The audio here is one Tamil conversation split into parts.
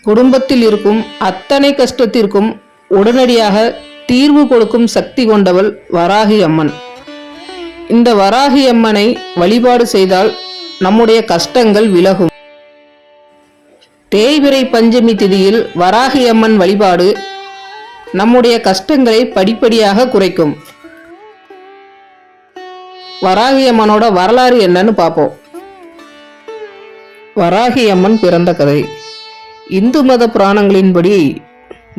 குடும்பத்தில் இருக்கும் அத்தனை கஷ்டத்திற்கும் உடனடியாக தீர்வு கொடுக்கும் சக்தி கொண்டவள் வராகி அம்மன். இந்த வராகி அம்மனை வழிபாடு செய்தால் நம்முடைய கஷ்டங்கள் விலகும். தேய்பிறை பஞ்சமி திதியில் வராகி அம்மன் வழிபாடு நம்முடைய கஷ்டங்களை படிப்படியாக குறைக்கும். வராகி அம்மனோட வரலாறு என்னன்னு பார்ப்போம். வராகி அம்மன் பிறந்த கதை. இந்து மத புராணங்களின்படி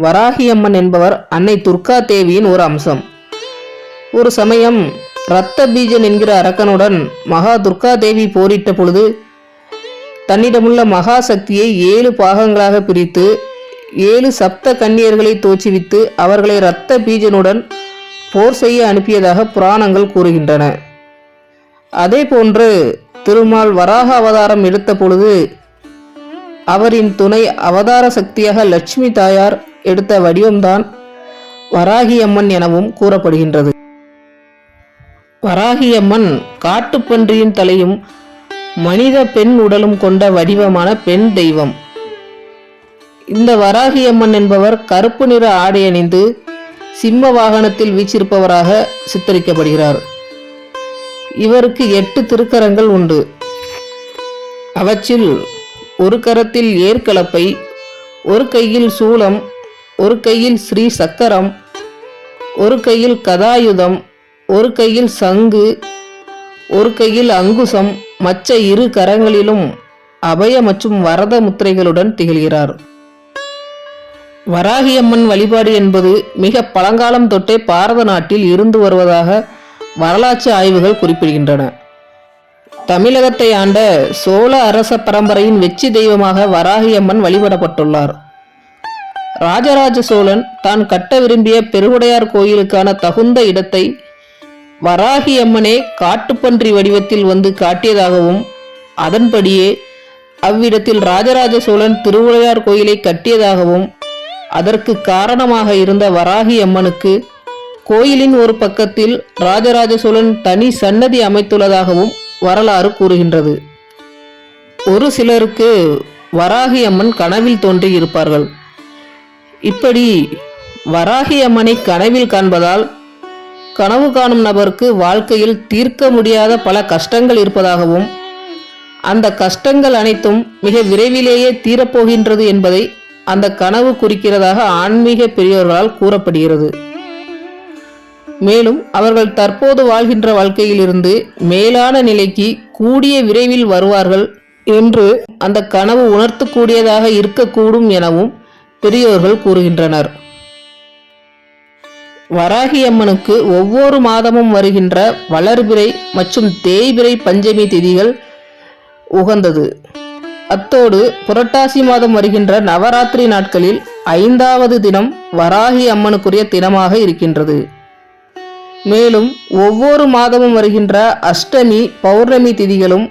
வராகி அம்மன் என்பவர் அன்னை துர்கா தேவியின் ஒரு அம்சம். ஒரு சமயம் இரத்த பீஜன் என்கிற அரக்கனுடன் மகா துர்கா தேவி போரிட்ட பொழுது தன்னிடமுள்ள மகா சக்தியை 7 பாகங்களாக பிரித்து 7 சப்த கன்னியர்களை தோற்றுவித்து அவர்களை இரத்த பீஜனுடன் போர் செய்ய அனுப்பியதாக புராணங்கள் கூறுகின்றன. அதே போன்று திருமால் வராக அவதாரம் எடுத்த பொழுது அவரின் துணை அவதார சக்தியாக லட்சுமி தாயார் எடுத்த வடிவம்தான் வராகி அம்மன் எனவும் கூறப்படுகின்றது. வராகி அம்மன் காட்டுப்பன்றியின் தலையும் மனித பெண் உடலும் கொண்ட வடிவமான பெண் தெய்வம். இந்த வராகி அம்மன் என்பவர் கருப்பு நிற ஆடை அணிந்து சிம்ம வாகனத்தில் வீச்சிருப்பவராக சித்தரிக்கப்படுகிறார். இவருக்கு 8 திருக்கரங்கள் உண்டு. அவற்றில் ஒரு கரத்தில் ஏற்கலப்பை, ஒரு கையில் சூலம், ஒரு கையில் ஸ்ரீ சக்கரம், ஒரு கையில் கதாயுதம், ஒரு கையில் சங்கு, ஒரு கையில் அங்குசம், மற்ற 2 கரங்களிலும் அபய மற்றும் வரத முத்திரைகளுடன் திகழ்கிறார். வராகி அம்மன் வழிபாடு என்பது மிக பழங்காலம் தொட்டே பாரத நாட்டில் இருந்து வருவதாக வரலாற்று ஆய்வுகள் குறிப்பிடுகின்றன. தமிழகத்தை ஆண்ட சோழ அரச பரம்பரையின் வெற்றி தெய்வமாக வராகி அம்மன் வழிபடப்பட்டுள்ளார். ராஜராஜ சோழன் தான் கட்ட விரும்பிய பெருவுடையார் கோயிலுக்கான தகுந்த இடத்தை வராகி அம்மனே காட்டுப்பன்றி வடிவத்தில் வந்து காட்டியதாகவும் அதன்படியே அவ்விடத்தில் ராஜராஜ சோழன் திருவுடையார் கோயிலை கட்டியதாகவும் அதற்கு காரணமாக இருந்த வராகி அம்மனுக்கு கோயிலின் ஒரு பக்கத்தில் ராஜராஜ சோழன் தனி சன்னதி அமைத்துள்ளதாகவும் வரலாறு கூறுகின்றது. ஒரு சிலருக்கு வராகி அம்மன் கனவில் தோன்றி இருப்பார்கள். இப்படி வராகி அம்மனை கனவில் காண்பதால் கனவு காணும் நபருக்கு வாழ்க்கையில் தீர்க்க முடியாத பல கஷ்டங்கள் இருப்பதாகவும் அந்த கஷ்டங்கள் அனைத்தும் மிக விரைவிலேயே தீரப்போகின்றது என்பதை அந்த கனவு குறிக்கிறதாக ஆன்மீக பெரியோர்களால் கூறப்படுகிறது. மேலும் அவர்கள் தற்போது வாழ்கின்ற வாழ்க்கையிலிருந்து மேலான நிலைக்கு கூடிய விரைவில் வருவார்கள் என்று அந்த கனவு உணர்த்தக்கூடியதாக இருக்கக்கூடும் எனவும் பெரியோர்கள் கூறுகின்றனர். வராகி அம்மனுக்கு ஒவ்வொரு மாதமும் வருகின்ற வளர்பிறை மற்றும் தேய்பிறை பஞ்சமி திதிகள் உகந்தது. அத்தோடு புரட்டாசி மாதம் வருகின்ற நவராத்திரி நாட்களில் 5வது தினம் வராகி அம்மனுக்குரிய தினமாக இருக்கின்றது. மேலும் ஒவ்வொரு மாதமும் வருகின்ற அஷ்டமி பௌர்ணமி திதிகளும்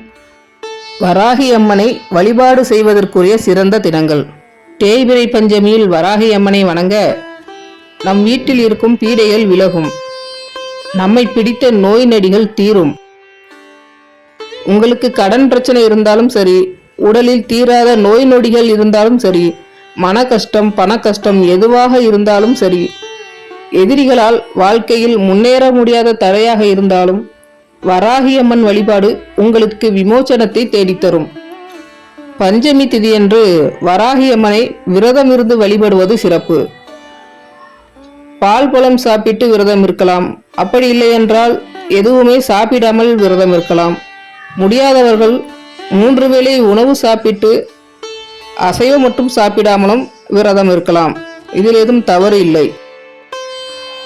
வராகி அம்மனை வழிபாடு செய்வதற்குரிய சிறந்த தினங்கள். தேய்பிறை பஞ்சமியில் வராகி அம்மனை வணங்க நம் வீட்டில் இருக்கும் பீடைகள் விலகும், நம்மை பிடித்த நோய் நொடிகள் தீரும். உங்களுக்கு கடன் பிரச்சனை இருந்தாலும் சரி, உடலில் தீராத நோய் நொடிகள் இருந்தாலும் சரி, மன கஷ்டம் பண கஷ்டம் எதுவாக இருந்தாலும் சரி, எதிரிகளால் வாழ்க்கையில் முன்னேற முடியாத தடையாக இருந்தாலும் வராகி அம்மன் வழிபாடு உங்களுக்கு விமோசனத்தை தேடித்தரும். பஞ்சமி திதியன்று வராகி அம்மனை விரதம் இருந்து வழிபடுவது சிறப்பு. பால் பழம் சாப்பிட்டு விரதம் இருக்கலாம். அப்படி இல்லை என்றால் எதுவுமே சாப்பிடாமல் விரதம் இருக்கலாம். முடியாதவர்கள் 3 வேளை உணவு சாப்பிட்டு அசைவம் மட்டும் சாப்பிடாமலும் விரதம் இருக்கலாம். இதில் ஏதும் தவறு இல்லை.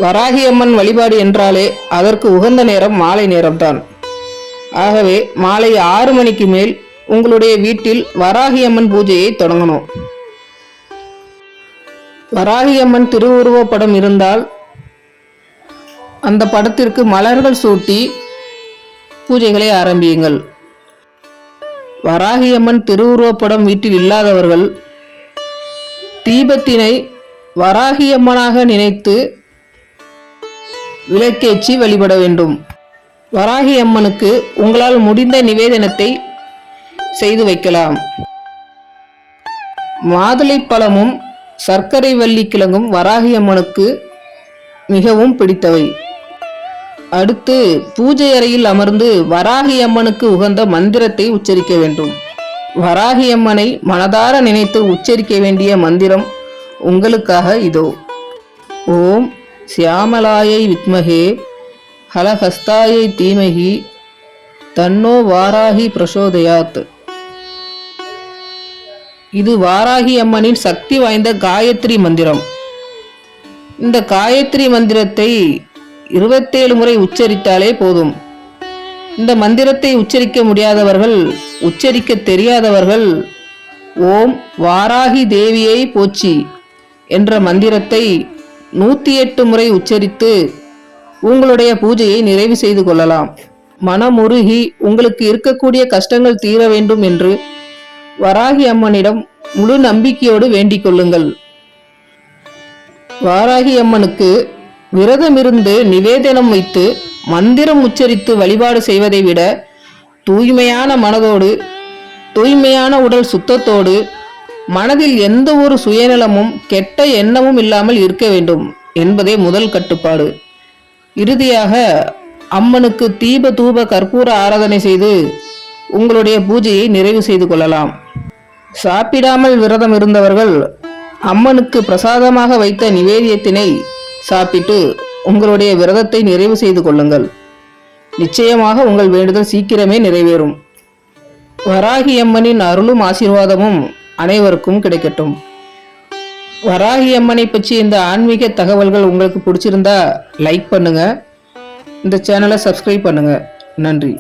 வராகி அம்மன் வழிபாடு என்றாலே அதற்கு உகந்த நேரம் மாலை நேரம்தான். ஆகவே மாலை 6 மணிக்கு மேல் உங்களுடைய வீட்டில் வராகி அம்மன் பூஜையை தொடங்கணும். வராகி அம்மன் திருவுருவப் படம் இருந்தால் அந்த படத்திற்கு மலர்கள் சூட்டி பூஜைகளை ஆரம்பியுங்கள். வராகி அம்மன் திருவுருவப் படம் வீட்டில் இல்லாதவர்கள் தீபத்தினை வராகி அம்மனாக நினைத்து விளக்கேற்றி வழிபட வேண்டும். வராகி அம்மனுக்கு உங்களால் முடிந்த நிவேதனத்தை செய்து வைக்கலாம். மாதுளைப்பழமும் சர்க்கரை வள்ளி கிழங்கும் வராகி அம்மனுக்கு மிகவும் பிடித்தவை. அடுத்து பூஜை அறையில் அமர்ந்து வராகி அம்மனுக்கு உகந்த மந்திரத்தை உச்சரிக்க வேண்டும். வராகி அம்மனை மனதார நினைத்து உச்சரிக்க வேண்டிய மந்திரம் உங்களுக்காக இதோ. ஓம் சியாமலாயை வித்மகே ஹலஹஸ்தாயை தீமகி தன்னோ வாராகி பிரசோதயாத். இது வாராகி அம்மனின் சக்தி வாய்ந்த காயத்ரி மந்திரம். இந்த காயத்ரி மந்திரத்தை 27 முறை உச்சரித்தாலே போதும். இந்த மந்திரத்தை உச்சரிக்க முடியாதவர்கள், உச்சரிக்க தெரியாதவர்கள் ஓம் வாராகி தேவியை போற்றி என்ற மந்திரத்தை 108 முறை உச்சரித்து உங்களுடைய பூஜையை நிறைவு செய்து கொள்ளலாம். மனமுருகி உங்களுக்கு இருக்கக்கூடிய கஷ்டங்கள் தீர வேண்டும் என்று வராகி அம்மனிடம் முழு நம்பிக்கையோடு வேண்டிக் கொள்ளுங்கள். வாராகி அம்மனுக்கு விரதமிருந்து நிவேதனம் வைத்து மந்திரம் உச்சரித்து வழிபாடு செய்வதை விட தூய்மையான மனதோடு, தூய்மையான உடல் சுத்தத்தோடு, மனதில் எந்த ஒரு சுயநலமும் கெட்ட எண்ணமும் இல்லாமல் இருக்க வேண்டும் என்பதே முதல் கட்டுப்பாடு. இறுதியாக அம்மனுக்கு தீப தூப கற்பூர ஆராதனை செய்து உங்களுடைய பூஜையை நிறைவு செய்து கொள்ளலாம். சாப்பிடாமல் விரதம் இருந்தவர்கள் அம்மனுக்கு பிரசாதமாக வைத்த நிவேதியத்தினை சாப்பிட்டு உங்களுடைய விரதத்தை நிறைவு செய்து கொள்ளுங்கள். நிச்சயமாக உங்கள் வேண்டுதல் சீக்கிரமே நிறைவேறும். வராகி அம்மனின் அருளும் ஆசீர்வாதமும் அனைவருக்கும் கிடைக்கட்டும். வராகி அம்மனை பற்றி இந்த ஆன்மீக தகவல்கள் உங்களுக்கு பிடிச்சிருந்தா லைக் பண்ணுங்க, இந்த சேனலை சப்ஸ்கிரைப் பண்ணுங்க. நன்றி.